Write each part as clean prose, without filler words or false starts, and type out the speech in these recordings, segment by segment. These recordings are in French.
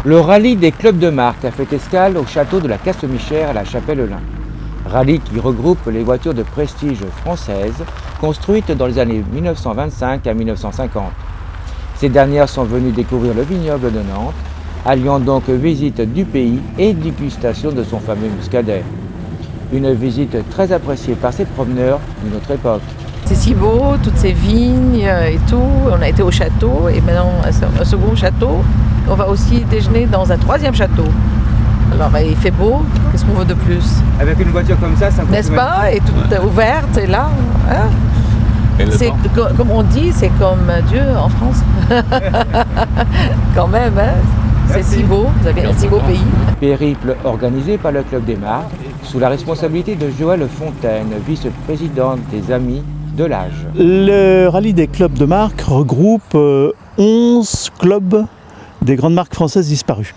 Le rallye des clubs de marque a fait escale au château de la Casse-Michère à la Chapelle-Lin. Rallye qui regroupe les voitures de prestige françaises construites dans les années 1925 à 1950. Ces dernières sont venues découvrir le vignoble de Nantes, alliant donc visite du pays et dégustation de son fameux muscadet. Une visite très appréciée par ces promeneurs d'une autre époque. C'est si beau, toutes ces vignes et tout. On a été au château et maintenant un second château. On va aussi déjeuner dans un troisième château. Alors il fait beau, qu'est-ce qu'on veut de plus? Avec une voiture comme ça, c'est un peu N'est-ce pas? Et toute ouverte, et là. Hein? C'est, comme on dit, c'est comme Dieu en France. Quand même, hein? C'est si beau, vous avez un si beau pays. Périple organisé par le Club des Marques, sous la responsabilité de Joël Fontaine, vice-présidente des Amis de l'Âge. Le rallye des clubs de marque regroupe 11 clubs des grandes marques françaises disparues.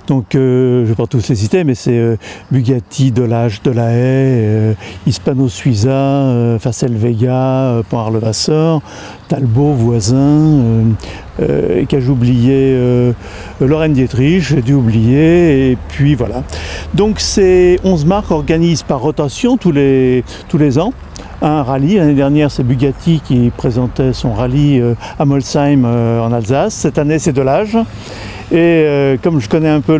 Donc je ne vais pas tous les citer, mais c'est Bugatti, Delage, Delahaye, Hispano Suiza, Facel Vega, Pont-Arlevasseur, Talbot, Voisin, qu'ai-je oublié, Lorraine Dietrich, j'ai dû oublier, et puis voilà. Donc ces 11 marques organisent par rotation tous les ans un rallye. L'année dernière, c'est Bugatti qui présentait son rallye à Molsheim en Alsace. Cette année, c'est Delage. Et comme je connais un peu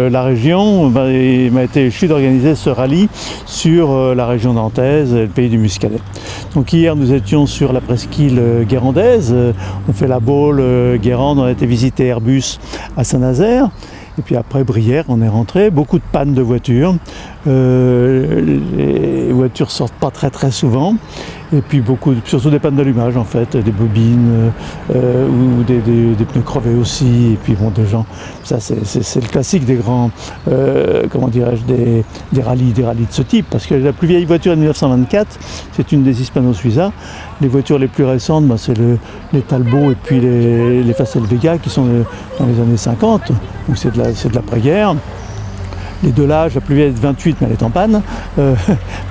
la région, il m'a été échu d'organiser ce rallye sur la région nantaise et le pays du muscadet. Donc hier, nous étions sur la presqu'île guérandaise. On fait la Baule Guérande, on a été visiter Airbus à Saint-Nazaire. Et puis après Brière, on est rentré, beaucoup de pannes de voitures. Les voitures sortent pas très souvent. Et puis surtout des pannes d'allumage en fait, des bobines ou des pneus crevés aussi. Et puis bon, des gens, ça c'est le classique des grands, comment dirais-je, des rallyes de ce type. Parce que la plus vieille voiture de 1924, c'est une des Hispano Suiza. Les voitures les plus récentes, c'est les Talbot et puis les Facel Vega qui sont dans les années 50. Donc c'est de l'après-guerre. Les Delage, la plus vieille est de 28, mais elle est en panne.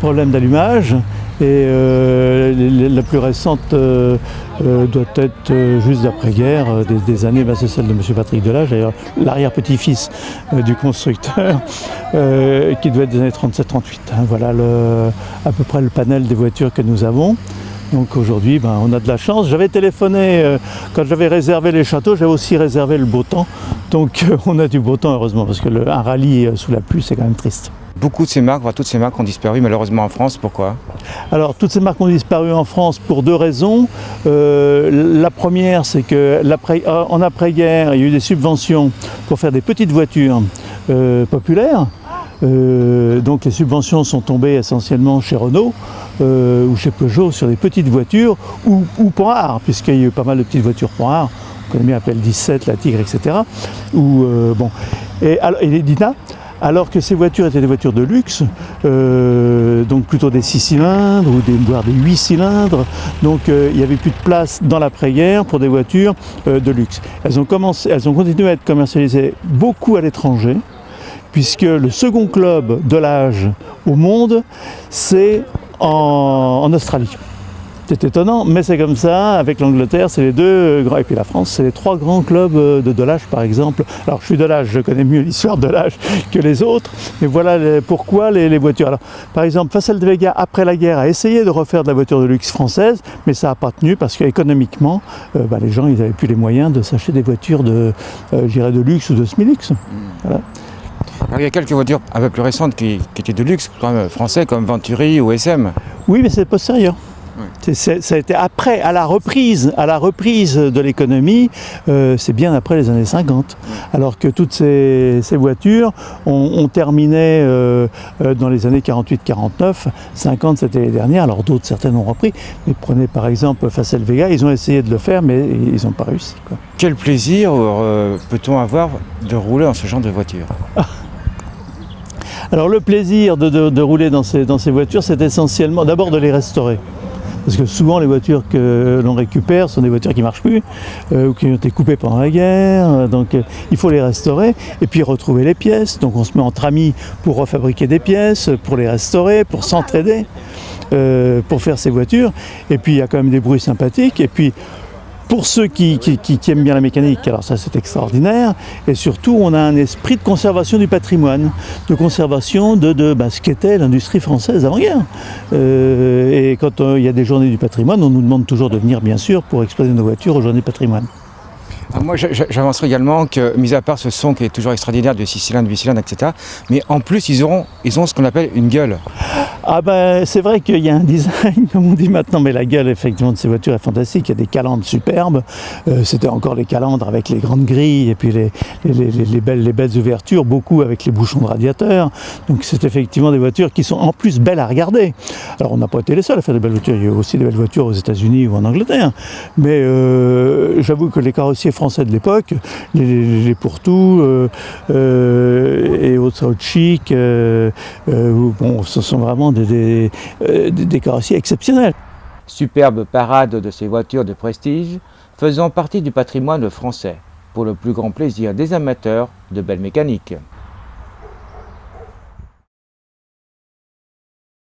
Problème d'allumage. Et la plus récente doit être juste d'après-guerre, des années, c'est celle de M. Patrick Delage, d'ailleurs l'arrière-petit-fils du constructeur, qui doit être des années 37-38. Voilà à peu près le panel des voitures que nous avons. Donc aujourd'hui, on a de la chance. J'avais téléphoné, quand j'avais réservé les châteaux, j'avais aussi réservé le beau temps. Donc on a du beau temps, heureusement, parce qu'un rallye sous la pluie, c'est quand même triste. Beaucoup de ces marques, voire toutes ces marques ont disparu malheureusement en France. Pourquoi? Alors toutes ces marques ont disparu en France pour deux raisons. La première, c'est qu'en après-guerre, il y a eu des subventions pour faire des petites voitures populaires. Donc les subventions sont tombées essentiellement chez Renault ou chez Peugeot sur des petites voitures ou Panhard, puisqu'il y a eu pas mal de petites voitures Panhard. On connaît bien la PL17, la Tigre, etc. Et les Dina. Alors que ces voitures étaient des voitures de luxe, donc plutôt des 6 cylindres ou voire des 8 cylindres. Donc il n'y avait plus de place dans l'après-guerre pour des voitures de luxe. Elles ont continué à être commercialisées beaucoup à l'étranger, puisque le second club de l'âge au monde, c'est en Australie. C'est étonnant, mais c'est comme ça. Avec l'Angleterre, c'est les deux grands, et puis la France, c'est les trois grands clubs de Delage, par exemple. Alors, je suis Delage, je connais mieux l'histoire de Delage que les autres, mais voilà pourquoi les voitures. Alors, par exemple, Facel Vega, après la guerre, a essayé de refaire de la voiture de luxe française, mais ça n'a pas tenu parce qu'économiquement, les gens, ils n'avaient plus les moyens de s'acheter des voitures de luxe ou de semi-luxe. Voilà. Alors, il y a quelques voitures un peu plus récentes qui étaient de luxe, quand même, français, comme Venturi ou SM. Oui, mais c'est postérieur. Ça a été après, à la reprise de l'économie, c'est bien après les années 50. Alors que toutes ces voitures ont terminé dans les années 48-49, 50 c'était les dernières, alors d'autres certaines ont repris. Mais prenez par exemple Facel Vega, ils ont essayé de le faire mais ils n'ont pas réussi, quoi. Quel plaisir peut-on avoir de rouler dans ce genre de voiture? Alors le plaisir de rouler dans ces voitures, c'est essentiellement d'abord de les restaurer. Parce que souvent les voitures que l'on récupère sont des voitures qui ne marchent plus ou qui ont été coupées pendant la guerre, donc il faut les restaurer et puis retrouver les pièces. Donc on se met entre amis pour refabriquer des pièces, pour les restaurer, pour s'entraider, pour faire ces voitures. Et puis il y a quand même des bruits sympathiques et puis Pour ceux qui aiment bien la mécanique, alors ça c'est extraordinaire. Et surtout, on a un esprit de conservation du patrimoine, de conservation de ce qu'était l'industrie française avant-guerre. Et quand il y a des journées du patrimoine, on nous demande toujours de venir, bien sûr, pour exposer nos voitures aux journées du patrimoine. Alors moi, j'avancerai également que, mis à part ce son qui est toujours extraordinaire de 6 cylindres, 8 cylindres, etc., mais en plus, ils ont ce qu'on appelle une gueule. Ah ben, c'est vrai qu'il y a un design, comme on dit maintenant, mais la gueule, effectivement, de ces voitures est fantastique. Il y a des calandres superbes. C'était encore les calandres avec les grandes grilles et puis les belles ouvertures, beaucoup avec les bouchons de radiateur. Donc c'est effectivement des voitures qui sont en plus belles à regarder. Alors on n'a pas été les seuls à faire des belles voitures. Il y a aussi des belles voitures aux États-Unis ou en Angleterre. Mais j'avoue que les carrossiers français de l'époque, les Pourtout et autres South Chic, bon, ce sont vraiment des carrossiers exceptionnels. Superbe parade de ces voitures de prestige faisant partie du patrimoine français, pour le plus grand plaisir des amateurs de belle mécanique.